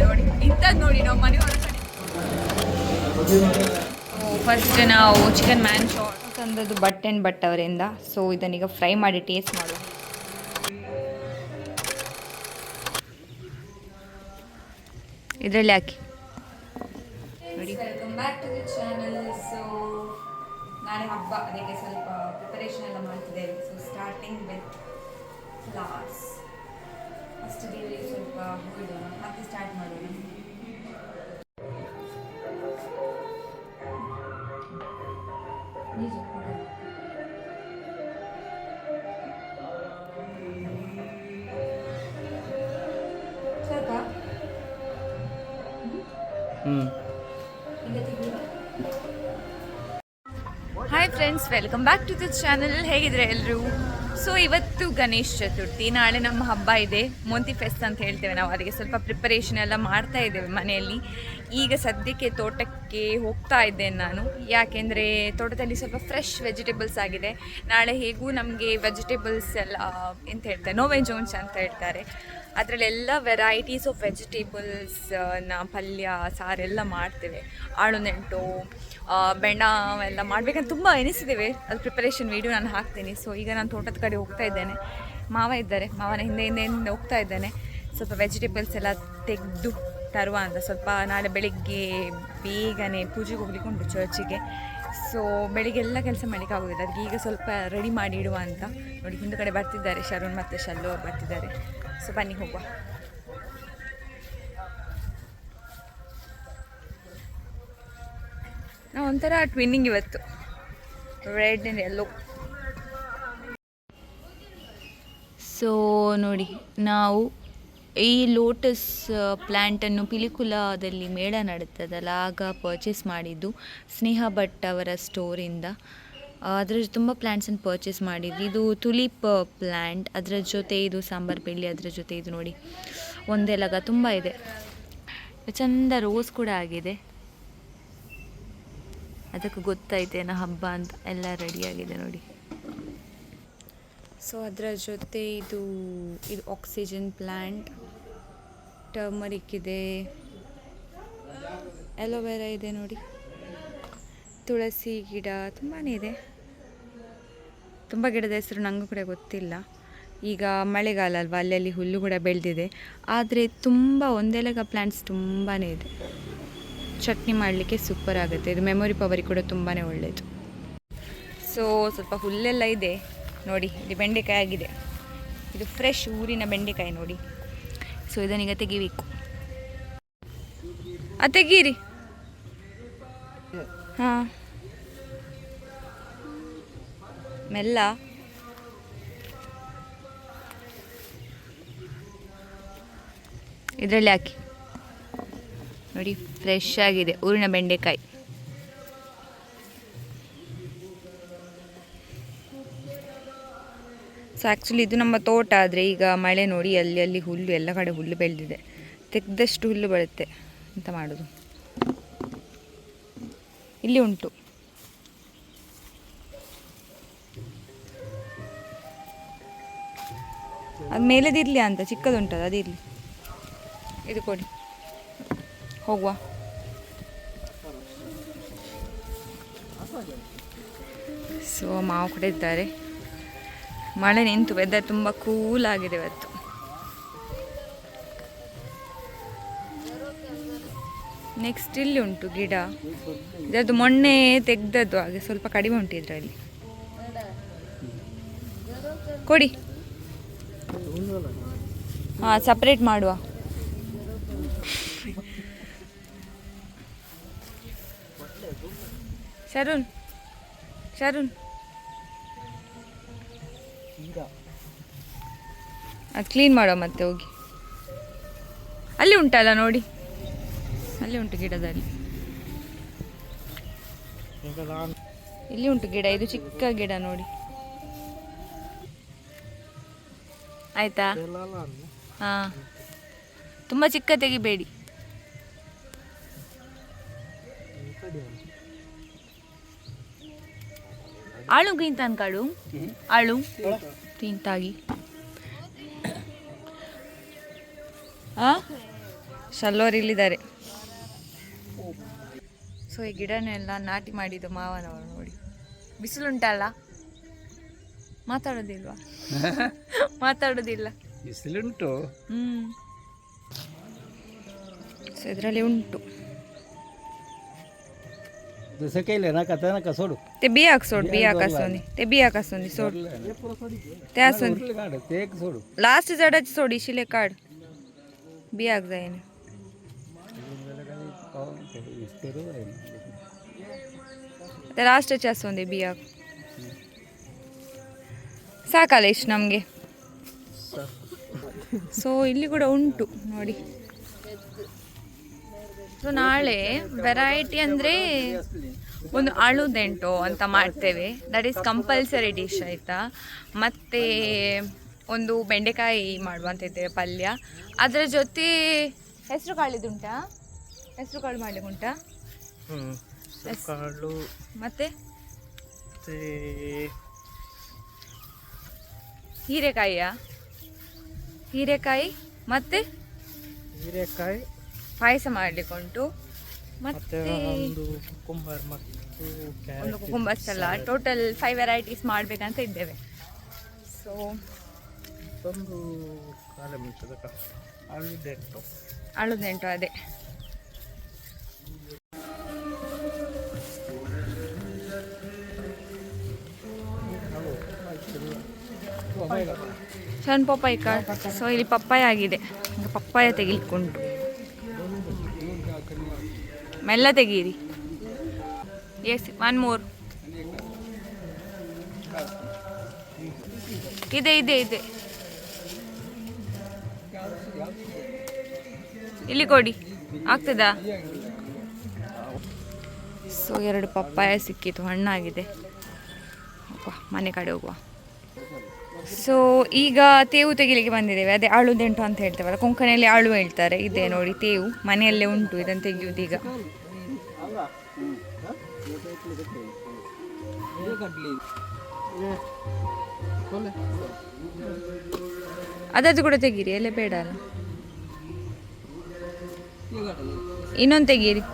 ನೋಡಿ ಇಂಥದ್ದು ನೋಡಿ ನಾವು ಮನೆ ಹೊರಗಡೆ ಫಸ್ಟ್ ನಾವು ಚಿಕನ್ ಮ್ಯಾನ್ ಶಾಟ್ ತಂದದ್ದು ಬಟ್ ಅವರಿಂದ. ಸೊ ಇದನ್ನೀಗ ಫ್ರೈ ಮಾಡಿ ಟೇಸ್ಟ್ ಮಾಡು. ಇದರಲ್ಲಿ ಹಾಕಿ ನೋಡಿ. Welcome back to the channel. So ನಾಳೆ ಹಬ್ಬ, ಅದಕ್ಕೆ ಸ್ವಲ್ಪ ಪ್ರಿಪರೇಷನ್ ಎಲ್ಲ ಮಾಡ್ತಿದ್ದೇವೆ. So starting with flowers. First ದೇವರಿಗೆ ಸ್ವಲ್ಪ ಹೂವಿಡೋಣ, ಮತ್ತೆ ಸ್ಟಾರ್ಟ್ ಮಾಡೋಣ. Hi friends, welcome back to the channel. ಹೇಗಿದ್ರೆ ಎಲ್ಲರೂ? ಸೊ ಇವತ್ತು ಗಣೇಶ ಚತುರ್ಥಿ, ನಾಳೆ ನಮ್ಮ ಹಬ್ಬ ಇದೆ, ಮೋಂತಿ ಫೆಸ್ಟ್ ಅಂತ ಹೇಳ್ತೇವೆ ನಾವು. ಅದಕ್ಕೆ ಸ್ವಲ್ಪ ಪ್ರಿಪರೇಷನ್ ಎಲ್ಲ ಮಾಡ್ತಾ ಇದ್ದೇವೆ ಮನೆಯಲ್ಲಿ. ಈಗ ಸದ್ಯಕ್ಕೆ ತೋಟಕ್ಕೆ ಹೋಗ್ತಾ ಇದ್ದೇನೆ ನಾನು, ಯಾಕೆಂದರೆ ತೋಟದಲ್ಲಿ ಸ್ವಲ್ಪ ಫ್ರೆಶ್ ವೆಜಿಟೇಬಲ್ಸ್ ಆಗಿದೆ. ನಾಳೆ ಹೇಗೂ ನಮಗೆ ವೆಜಿಟೇಬಲ್ಸ್ ಎಲ್ಲ ಎಂತ ಹೇಳ್ತಾರೆ, ನೋ ವೆಜ್ ಓನ್ಸ್ ಅಂತ ಹೇಳ್ತಾರೆ. ಅದರಲ್ಲೆಲ್ಲ ವೆರೈಟೀಸ್ ಆಫ್ ವೆಜಿಟೇಬಲ್ಸ್ನ ಪಲ್ಯ ಸಾರೆಲ್ಲ ಮಾಡ್ತೇವೆ. ಆಳು ನೆಂಟು ಬೆಂಡ ಎಲ್ಲ ಮಾಡಬೇಕಂತ ತುಂಬ ಎನಿಸಿದ್ದೇವೆ. ಅದು ಪ್ರಿಪರೇಷನ್ ವೀಡಿಯೋ ನಾನು ಹಾಕ್ತೀನಿ. ಸೊ ಈಗ ನಾನು ತೋಟದ ಕಡೆ ಹೋಗ್ತಾ ಇದ್ದೇನೆ. ಮಾವ ಇದ್ದಾರೆ, ಮಾವನ ಹಿಂದೆ ಹೋಗ್ತಾ ಇದ್ದೇನೆ. ಸ್ವಲ್ಪ ವೆಜಿಟೇಬಲ್ಸ್ ಎಲ್ಲ ತೆಗೆದು ತರುವ ಅಂತ. ಸ್ವಲ್ಪ ನಾಳೆ ಬೆಳಿಗ್ಗೆ ಬೇಗನೆ ಪೂಜೆಗೆ ಹೋಗ್ಲಿಕ್ಕೆ ಉಂಟು ಚರ್ಚಿಗೆ. ಸೊ ಬೆಳಿಗ್ಗೆಲ್ಲ ಕೆಲಸ ಮಾಡಲಿಕ್ಕೆ ಆಗೋದಿಲ್ಲ, ಅದಕ್ಕೆ ಈಗ ಸ್ವಲ್ಪ ರೆಡಿ ಮಾಡಿ ಇಡುವ ಅಂತ. ನೋಡಿ ಹಿಂದೆ ಕಡೆ ಬರ್ತಿದ್ದಾರೆ, ಶರುಣ್ ಮತ್ತು ಶಲ್ಲು ಅವ್ರು ಬರ್ತಿದ್ದಾರೆ. ಸೊ ಬನ್ನಿ ಹೋಗುವ. ನಾವು ಒಂಥರ ಟ್ವಿನ್ನಿಂಗ್ ಇವತ್ತು, ರೆಡ್ ಆ್ಯಂಡ್ ಯೆಲ್ಲೋ. ಸೊ ನೋಡಿ, ನಾವು ಈ ಲೋಟಸ್ ಪ್ಲ್ಯಾಂಟನ್ನು ಪಿಲಿಕುಲದಲ್ಲಿ ಮೇಳ ನಡೀತದಲ್ಲ, ಆಗ ಪರ್ಚೇಸ್ ಮಾಡಿದ್ದು ಸ್ನೇಹ ಭಟ್ ಅವರ ಸ್ಟೋರಿಂದ. ಅದರ ತುಂಬ ಪ್ಲ್ಯಾಂಟ್ಸನ್ನು ಪರ್ಚೇಸ್ ಮಾಡಿದ್ವಿ. ಇದು ತುಲಿಪ್ ಪ್ಲ್ಯಾಂಟ್, ಅದರ ಜೊತೆ ಇದು ಸಾಂಬಾರು ಬೆಳ್ಳಿ, ಅದರ ಜೊತೆ ಇದು ನೋಡಿ ಒಂದೆಲಗ ತುಂಬ ಇದೆ. ಚಂದ ರೋಸ್ ಕೂಡ ಆಗಿದೆ. ಅದಕ್ಕೆ ಗೊತ್ತಾಯ್ತೇನೋ ಹಬ್ಬ ಅಂತ. ಎಲ್ಲ ರೆಡಿಯಾಗಿದೆ ನೋಡಿ. ಸೊ ಅದರ ಜೊತೆ ಇದು ಆಕ್ಸಿಜನ್ ಪ್ಲ್ಯಾಂಟ್, ಟರ್ಮರಿಕ್ ಇದೆ, ಎಲೋವೆರಾ ಇದೆ ನೋಡಿ, ತುಳಸಿ ಗಿಡ ತುಂಬಾ ಇದೆ. ತುಂಬ ಗಿಡದ ಹೆಸರು ನನಗೂ ಕೂಡ ಗೊತ್ತಿಲ್ಲ. ಈಗ ಮಳೆಗಾಲ ಅಲ್ವಾ, ಅಲ್ಲಲ್ಲಿ ಹುಲ್ಲು ಕೂಡ ಬೆಳೆದಿದೆ. ಆದರೆ ತುಂಬ ಒಂದೆಲಗ ಪ್ಲ್ಯಾಂಟ್ಸ್ ತುಂಬಾ ಇದೆ. ಚಟ್ನಿ ಮಾಡಲಿಕ್ಕೆ ಸೂಪರ್ ಆಗುತ್ತೆ. ಇದು ಮೆಮೊರಿ ಪವರಿಗೆ ಕೂಡ ತುಂಬಾ ಒಳ್ಳೆಯದು. ಸೊ ಸ್ವಲ್ಪ ಹುಲ್ಲೆಲ್ಲ ಇದೆ ನೋಡಿ. ಇದು ಬೆಂಡೆಕಾಯಿ ಆಗಿದೆ, ಇದು ಫ್ರೆಶ್ ಊರಿನ ಬೆಂಡೆಕಾಯಿ ನೋಡಿ. ಸೊ ಇದನ್ನೀಗ ತೆಗಿಬೇಕು. ತೆಗೀರಿ. ಹಾಂ, ಮೆಲ್ಲ. ಇದರಲ್ಲಿ ಹಾಕಿ ನೋಡಿ, ಫ್ರೆಶ್ ಆಗಿದೆ ಊರಿನ ಬೆಂಡೆಕಾಯಿ. ಸೊ ಆ್ಯಕ್ಚುಲಿ ಇದು ನಮ್ಮ ತೋಟ, ಆದರೆ ಈಗ ಮಳೆ ನೋಡಿ ಅಲ್ಲಿ ಹುಲ್ಲು, ಎಲ್ಲ ಕಡೆ ಹುಲ್ಲು ಬೆಳೆದಿದೆ. ತೆಗೆದಷ್ಟು ಹುಲ್ಲು ಬರುತ್ತೆ, ಎಂತ ಮಾಡೋದು. ಇಲ್ಲಿ ಉಂಟು. ಅದು ಮೇಲೆದಿರಲಿ ಅಂತ, ಚಿಕ್ಕದುಂಟದು ಅದಿರಲಿ. ಇದು ಕೊಡಿ, ಹೋಗುವ. ಸೊ ಮಾವು ಕೂಡ ಇದ್ದಾರೆ. ಮಳೆ ನಿಂತು, ವೆದರ್ ತುಂಬ ಕೂಲ್ ಆಗಿದೆ ಇವತ್ತು. ನೆಕ್ಸ್ಟ್ ಇಲ್ಲಿ ಉಂಟು ಗಿಡ, ಇದರದ್ದು ಮೊನ್ನೆ ತೆಗ್ದದ್ದು, ಹಾಗೆ ಸ್ವಲ್ಪ ಕಡಿಮೆ ಉಂಟು ಇದರಲ್ಲಿ. ಕೊಡಿ. ಹಾಂ, ಸಪ್ರೇಟ್ ಮಾಡುವ. ಶರುಣ್ ಅದು ಕ್ಲೀನ್ ಮಾಡುವ ಮತ್ತೆ ಹೋಗಿ. ಅಲ್ಲಿ ಉಂಟಲ್ಲ ನೋಡಿ, ಅಲ್ಲಿ ಉಂಟು ಗಿಡದಲ್ಲಿ. ಇಲ್ಲಿ ಉಂಟು ಗಿಡ, ಇದು ಚಿಕ್ಕ ಗಿಡ ನೋಡಿ. ಆಯ್ತಾ? ಹಾಂ, ತುಂಬ ಚಿಕ್ಕ ತೆಗಿಬೇಡಿ. ಆಳು ಗಿಂತಾನ್ ಕಾಡು, ಆಳು ತಿಂತಾಗಿ. ಶಲ್ಲೋರ್ ಇಲ್ಲಿದ್ದಾರೆ. ಸೊ ಈ ಗಿಡನೆಲ್ಲ ನಾಟಿ ಮಾಡಿದ್ದು ಮಾವನವರು ನೋಡಿ. ಬಿಸಿಲುಂಟಲ್ಲ, ಮಾತಾಡೋದಿಲ್ವಾ? ಮಾತಾಡೋದಿಲ್ಲ, ಬಿಸಿಲುಂಟು. ಸೊ ಇದರಲ್ಲಿ ಉಂಟು. ते बिया सोड, बिया कासोनी, ते बिया कासोनी सोड, त्या सोनी लास्ट झाडाची सोडी शिले काढ, बियाक जाईन. ते लास्टचे असोंदी बियाक ಸಾಕಲ್ಲ ಇಷ್ಟು ನಮಗೆ. ಸೊ ಇಲ್ಲಿ ಕೂಡ ಉಂಟು ನೋಡಿ. ಸೊ ನಾಳೆ ವೆರೈಟಿ ಅಂದರೆ ಒಂದು ಆಳುದೆಂಟು ಅಂತ ಮಾಡ್ತೇವೆ, ದಟ್ ಈಸ್ ಕಂಪಲ್ಸರಿ ಡಿಶ್ ಆಯಿತಾ. ಮತ್ತು ಒಂದು ಬೆಂಡೆಕಾಯಿ ಮಾಡುವಂತ ಇದ್ದೇವೆ ಪಲ್ಯ. ಅದರ ಜೊತೆ ಹೆಸರು ಕಾಳಿದುಂಟಾ, ಹೆಸರು ಕಾಳು ಮಾಡಲಿಕ್ಕೆ ಉಂಟಾ? ಮತ್ತೆ ಹೀರೆಕಾಯಿಯ ಹೀರೆಕಾಯಿ ಮತ್ತೆ ಹೀರೆಕಾಯಿ ಪಾಯಸ ಮಾಡಲಿಕ್ಕೆ ಉಂಟು. ಮತ್ತೆ ಒಂದು ಕುಕುಂಬರ್ ಸಲಾಡ್. ಟೋಟಲ್ 5 ವೆರೈಟೀಸ್ ಮಾಡಬೇಕಂತ ಇದ್ದೇವೆ. ಸೊ ಒಂದು ಆಳುದೆಂಟು ಅದೇ. ಸಣ್ಣ ಪಪ್ಪಾಯಿ ಕಾಳು. ಸೊ ಇಲ್ಲಿ ಪಪ್ಪಾಯ ಆಗಿದೆ, ಪಪ್ಪಾಯ ತೆಗಿಲಿಕ್ಕುಂಟು. ಮೆಲ್ಲ ತೆಗೀರಿ. Yes, 1 more. ಇದೆ ಇದೆ ಇದೆ, ಇಲ್ಲಿ ಕೊಡಿ, ಆಗ್ತದಾ? ಸೊ 2 ಪಪ್ಪಾಯ ಸಿಕ್ಕಿತು, ಹಣ್ಣಾಗಿದೆ. ಮನೆ ಕಡೆ ಹೋಗುವ. ಸೊ ಈಗ ತೇವು ತೆಗಿಲಿಕ್ಕೆ ಬಂದಿದ್ದೇವೆ. ಅದೇ ಆಳುದೆಂಟು ಅಂತ ಹೇಳ್ತೇವಲ್ಲ, ಕೊಂಕಣಿಯಲ್ಲಿ ಆಳು ಹೇಳ್ತಾರೆ. ಇದೆ ನೋಡಿ ತೇವು, ಮನೆಯಲ್ಲೇ ಉಂಟು. ಇದನ್ನು ತೆಗೆಯುವುದು ಈಗ. ಅದದ್ದು ಕೂಡ ತೆಗೀರಿ, ಎಲ್ಲೇ ಬೇಡ ಅಲ್ಲ. ಇನ್ನೊಂದು ತೆಗೀರಿ.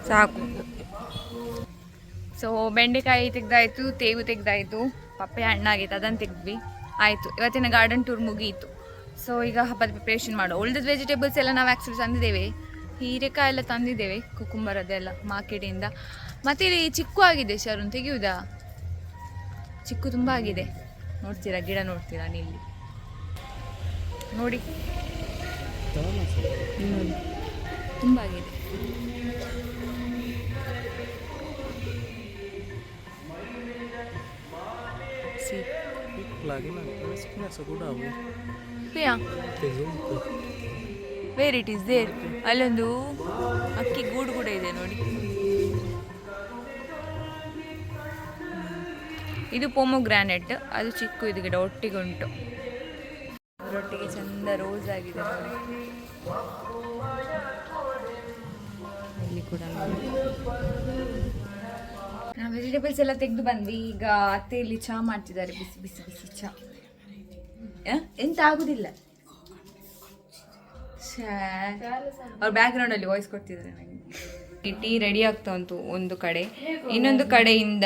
ಸಾಕು. ಸೊ ಬೆಂಡೆಕಾಯಿ ತೆಗ್ದಾಯ್ತು, ತೇವು ತೆಗ್ದಾಯ್ತು, ಪಪ್ಪೆ ಹಣ್ಣಾಗಿತ್ತು, ಅದನ್ನು ತೆಗೆದ್ವಿ. ಆಯಿತು, ಇವತ್ತಿನ ಗಾರ್ಡನ್ ಟೂರ್ ಮುಗೀತು. ಸೊ ಈಗ ಹಬ್ಬದ ಪ್ರಿಪ್ರೇಷನ್ ಮಾಡೋ. ಉಳಿದ ವೆಜಿಟೇಬಲ್ಸ್ ಎಲ್ಲ ನಾವು ಆ್ಯಕ್ಚುಲಿ ತಂದಿದ್ದೇವೆ. ಹೀರೆಕಾಯಿ ಎಲ್ಲ ತಂದಿದ್ದೇವೆ, ಕುಕುಂಬರ್ ಅದೆಲ್ಲ ಮಾರ್ಕೆಟಿಂದ. ಮತ್ತು ಇಲ್ಲಿ ಚಿಕ್ಕು ಆಗಿದೆ. ಶರುಣ್ ತೆಗೆಯುವುದಾ? ಚಿಕ್ಕು ತುಂಬ ಆಗಿದೆ. ನೋಡ್ತೀರಾ, ಗಿಡ ನೋಡ್ತೀರಾ ನೀಲ್ಲಿ ನೋಡಿ, ತುಂಬ ಆಗಿದೆ. Where it is there. ಅಲ್ಲೊಂದು ಅಕ್ಕಿ ಗೂಡು ಕೂಡ ಇದೆ ನೋಡಿ. ಇದು ಪೊಮೊಗ್ರಾನೆಟ್, ಅದು ಚಿಕ್ಕು. ಇದು ಗಿಡ ಒಟ್ಟಿಗೆ ಉಂಟು, ಅದರೊಟ್ಟಿಗೆ ಚಂದ ರೋಸ್ ಆಗಿದೆ ನೋಡಿ. ಇಲ್ಲಿ ಕೂಡ ನಾವು ವೆಜಿಟೇಬಲ್ಸ್ ಎಲ್ಲ ತೆಗೆದು ಬಂದ್ವಿ. ಈಗ ಅತ್ತೆ ಇಲ್ಲಿ ಚಹಾ ಮಾಡ್ತಿದ್ದಾರೆ, ಬಿಸಿ ಬಿಸಿ ಬಿಸಿ ಚಹಾ. ಎಂತ ಆಗುದಿಲ್ಲ. ಅವ್ರ ಬ್ಯಾಕ್ಗ್ರೌಂಡಲ್ಲಿ ವಾಯ್ಸ್ ಕೊಡ್ತಿದ್ದಾರೆ ನನಗೆ. ಟೀ ರೆಡಿ ಆಗ್ತಾ ಉಂಟು ಒಂದು ಕಡೆ, ಇನ್ನೊಂದು ಕಡೆಯಿಂದ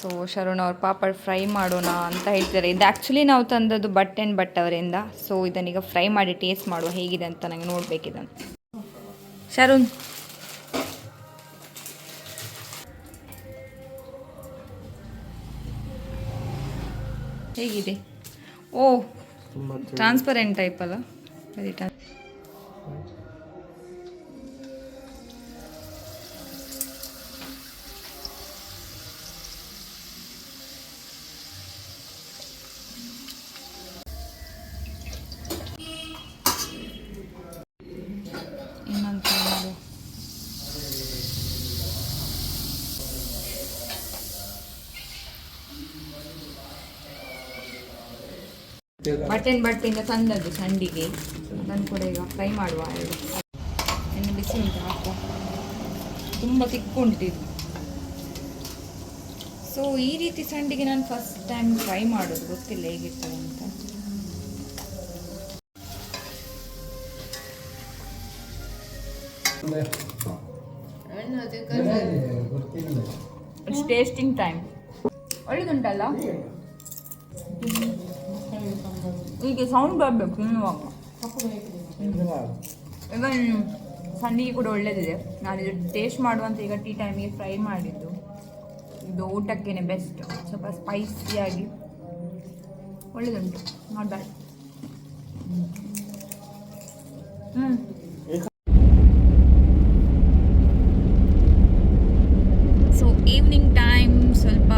ಸೊ ಶರುಣ್ ಅವ್ರು ಪಾಪಡ್ ಫ್ರೈ ಮಾಡೋಣ ಅಂತ ಹೇಳ್ತಾರೆ. ಇದು ಆ್ಯಕ್ಚುಲಿ ನಾವು ತಂದದ್ದು ಬಟ್ ಆ್ಯಂಡ್ ಬಟ್ ಅವರಿಂದ. ಸೊ ಇದನ್ನೀಗ ಫ್ರೈ ಮಾಡಿ ಟೇಸ್ಟ್ ಮಾಡುವ ಹೇಗಿದೆ ಅಂತ ನನಗೆ ನೋಡಬೇಕಿದನ್ನು. ಶರುಣ್ ಹೇಗಿದೆ? ಓ, ಟ್ರಾನ್ಸ್ಪರೆಂಟ್ ಟೈಪ್ ಅಲ್ಲ, ವೆರಿ ಬಟನ್ ಬಟ್ಟಿಂದ ತಂದದ್ದು ಸಂಡಿಗೆ. ಅದನ್ನು ಕೂಡ ಈಗ ಫ್ರೈ ಮಾಡುವ. ಎಣ್ಣೆ ಬಿಸಿ ಉಂಟು, ಹಾಕು. ತುಂಬ ತಿಕ್ಕು ಉಂಟು ಇದು. ಸೊ ಈ ರೀತಿ ಸಂಡಿಗೆ ನಾನು ಫಸ್ಟ್ ಟೈಮ್ ಟ್ರೈ ಮಾಡೋದು, ಗೊತ್ತಿಲ್ಲ ಹೇಗಿರ್ತದೆ ಅಂತ. It's tasting time. ಒಳ್ಳೆದುಂಟಲ್ಲ, ಈಗ ಸೌಂಡ್ ಬರಬೇಕು ತಿನ್ನುವಾಗ. ಇವನ್ ಸಂಡಿಗೆ ಕೂಡ ಒಳ್ಳೆದಿದೆ. ನಾನು ಇದು ಟೇಸ್ಟ್ ಮಾಡುವಂತ ಈಗ ಟೀ ಟೈಮಿಗೆ ಫ್ರೈ ಮಾಡಿದ್ದು. ಇದು ಊಟಕ್ಕೇನೆ ಬೆಸ್ಟ್, ಸ್ವಲ್ಪ ಸ್ಪೈಸಿಯಾಗಿ ಒಳ್ಳೆದುಂಟು, not bad. So evening time ಸ್ವಲ್ಪ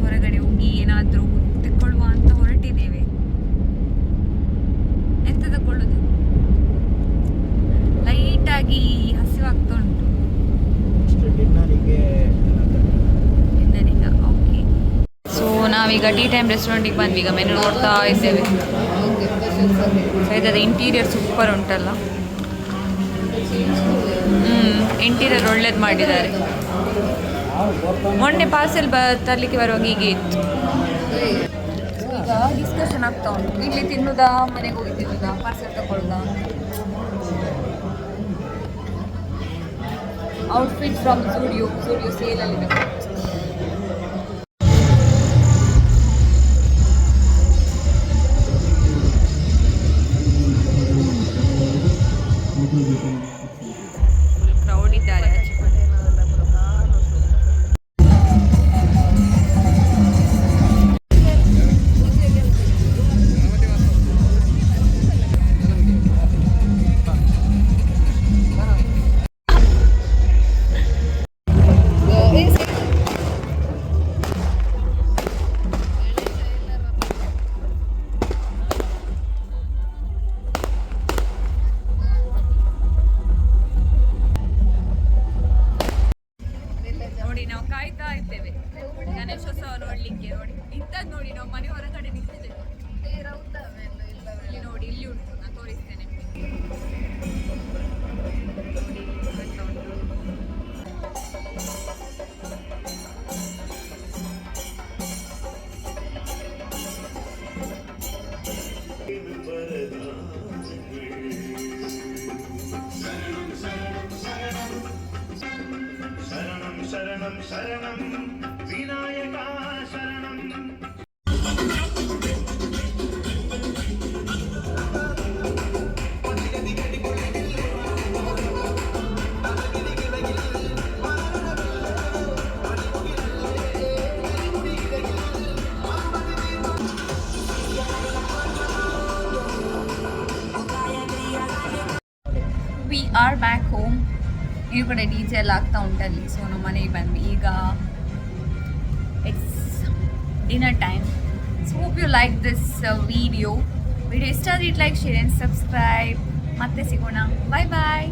ಹೊರಗಡೆ ಹೋಗಿ ಏನಾದರೂ ತಗೊಳ್ಳುವ ಅಂತ ಹೊರಟಿದ್ದೇವೆ. ಎಂತ ತಗೊಳ್ಳೋದು? ಲೈಟಾಗಿ ಹಸಿವಾಗ್ತಾ ಉಂಟು. ಡಿನ್ನರಿಗೆ ಓಕೆ. ಸೊ ನಾವೀಗ ಟೀ ಟೈಮ್ ರೆಸ್ಟೋರೆಂಟಿಗೆ ಬಂದ್ವಿ. ಈಗ ಮೆನು ನೋಡ್ತಾ ಇದ್ದೇವೆ. ಸೊ ಇದರ ಇಂಟೀರಿಯರ್ ಸೂಪರ್ ಉಂಟಲ್ಲ. ಇಂಟೀರಿಯರ್ ಒಳ್ಳೇದು ಮಾಡಿದ್ದಾರೆ. ಮೊನ್ನೆ ಪಾರ್ಸೆಲ್ ತರಲಿಕ್ಕೆ ಬರುವಾಗ ಹೀಗೆ ಇತ್ತು. ಈಗ ಡಿಸ್ಕಷನ್ ಆಗ್ತಾ ಉಂಟು, ಇಲ್ಲಿ ತಿನ್ನುವುದಾ ಮನೆಗೆ ಹೋಗಿ ತಿನ್ನುವುದಾ, ಪಾರ್ಸೆಲ್ ತಗೊಳ್ಳುದಾ. ಔಟ್ಫಿಟ್ ಫ್ರಮ್ ಸ್ಟುಡಿಯೋ ಸೇಲಲ್ಲಿ ಕ್ರೌಡ್ ಇದ್ದಾರೆ ಆಚೆ ಕಡೆ. ನೋಡಿ ನಾವು ಕಾಯ್ತಾ ಇದ್ದೇವೆ ಗಣೇಶೋತ್ಸವ ನೋಡ್ಲಿಕ್ಕೆ. ನೋಡಿ ಇಂಥದ್ದು ನೋಡಿ, ನಾವು ಮನೆ ಹೊರಗಡೆ ನಿಂತಿದ್ದೇವೆ. ಇಲ್ಲಿ ನೋಡಿ, ಇಲ್ಲಿ ಉಂಟು, ನಾನು ತೋರಿಸ್ತೇನೆ. ನೋಡಿ ಕಾಣ್ತಾ ಉಂಟು. ಶರಣಂ ಶರಣಂ ವಿನಾಯಕ ಶರಣಂ. We are back home. ಈ ಕಡೆ ಡಿ ಜೆ ಎಲ್ಲ ಆಗ್ತಾ ಉಂಟಲ್ಲಿ. ಸೊ ನಮ್ಮ ಮನೆಗೆ ಬಂದ್ವಿ. ಈಗ it's dinner time. So hope you like this video ಇಷ್ಟ ಆದರೆ ಲೈಕ್, ಶೇರ್ ಆ್ಯಂಡ್ ಸಬ್ಸ್ಕ್ರೈಬ್. ಮತ್ತೆ ಸಿಗೋಣ. ಬಾಯ್ ಬಾಯ್.